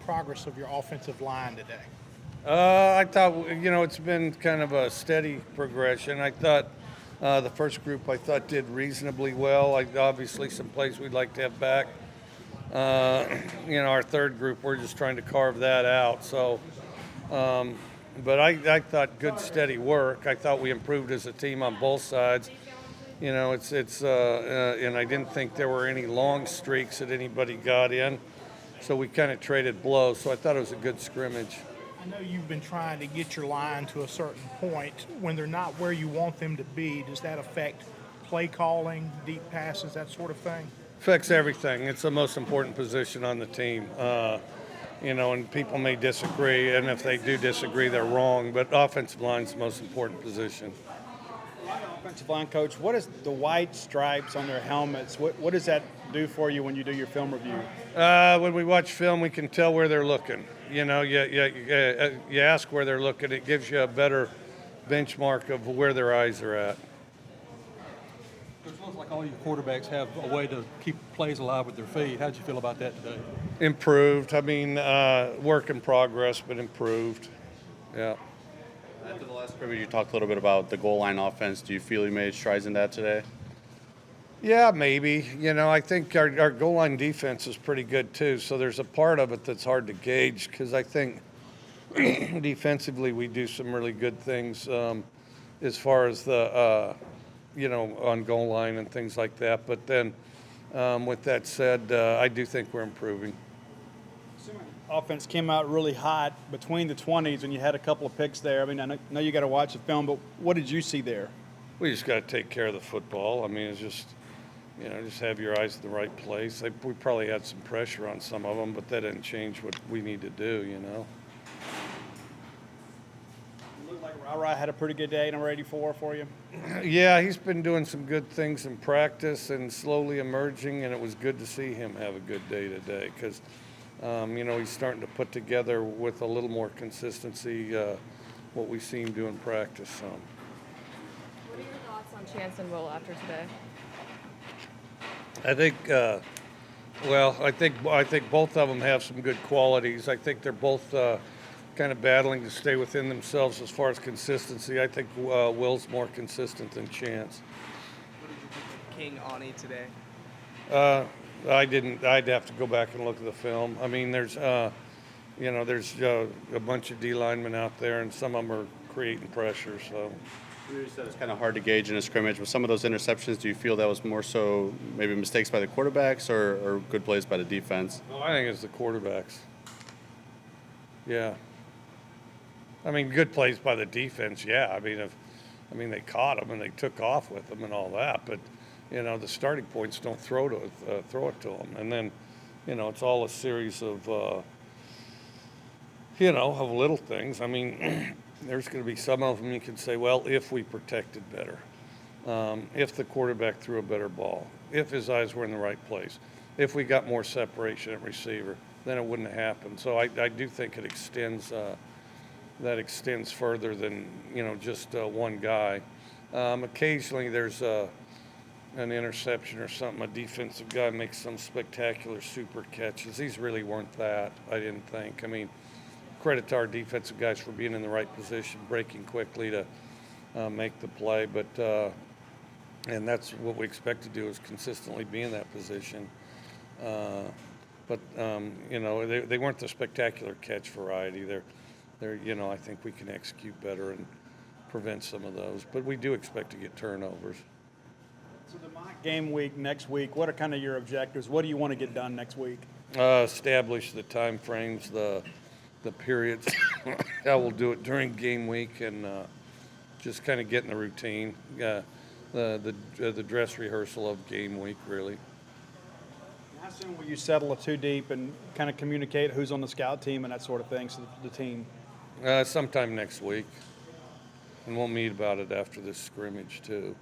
progress of your offensive line today? I thought, it's been kind of a steady progression. I thought the first group did reasonably well. Obviously, some plays we'd like to have back. Our third group, we're just trying to carve that out. So, but I thought good, steady work. I thought we improved as a team on both sides. And I didn't think there were any long streaks that anybody got in. So we kind of traded blows. So I thought it was a good scrimmage. I know you've been trying to get your line to a certain point. When they're not where you want them to be, does that affect play calling, deep passes, that sort of thing? Affects everything. It's the most important position on the team. And people may disagree, and if they do disagree, they're wrong. But offensive line's the most important position. Offensive line coach, what is the white stripes on their helmets? What does that do for you when you do your film review? When we watch film, we can tell where they're looking. You ask where they're looking. It gives you a better benchmark of where their eyes are at. It looks like all your quarterbacks have a way to keep plays alive with their feet. How did you feel about that today? Improved. Work in progress, but improved. Yeah. After the last scrimmage, you talked a little bit about the goal line offense. Do you feel you made strides in that today? Yeah, maybe. I think our goal line defense is pretty good too. So there's a part of it that's hard to gauge because I think defensively we do some really good things as far as the on goal line and things like that. But then, with that said, I do think we're improving. Offense came out really hot between the 20s when you had a couple of picks there. I know you got to watch the film, but what did you see there? We just got to take care of the football. It's just, just have your eyes in the right place. We probably had some pressure on some of them, but that didn't change what we need to do, It looked like Ra had a pretty good day, number 84 for you. Yeah, he's been doing some good things in practice and slowly emerging, and it was good to see him have a good day today because, he's starting to put together with a little more consistency what we see him do in practice. What are your thoughts on Chance and Will after today? I think both of them have some good qualities. I think they're both kind of battling to stay within themselves as far as consistency. I think Will's more consistent than Chance. What did you think of King Ani today? I'd have to go back and look at the film. There's a bunch of D linemen out there, and some of them are creating pressure. So You said it's kind of hard to gauge in a scrimmage. With some of those interceptions, do you feel that was more so maybe mistakes by the quarterbacks or good plays by the defense? Well, I think it's the quarterbacks. Yeah. Good plays by the defense. Yeah. They caught them and they took off with them and all that, but the starting points don't throw it to them, and then it's all a series of of little things. There's going to be some of them you can say, well, if we protected better, if the quarterback threw a better ball, if his eyes were in the right place, if we got more separation at receiver, then it wouldn't have happened. So I do think it extends further than just one guy. Occasionally there's an interception or something. A defensive guy makes some spectacular super catches. These really weren't that, I didn't think. Credit to our defensive guys for being in the right position, breaking quickly to make the play. But and that's what we expect to do, is consistently be in that position. But they weren't the spectacular catch variety. They're I think we can execute better and prevent some of those. But we do expect to get turnovers. So the mock game week next week, what are kind of your objectives? What do you want to get done next week? Establish the time frames, the periods. How we'll do it during game week, and just kind of get in the routine. The dress rehearsal of game week, really. How soon will you settle a two deep and kind of communicate who's on the scout team and that sort of thing to the team? Sometime next week, and we'll meet about it after this scrimmage too.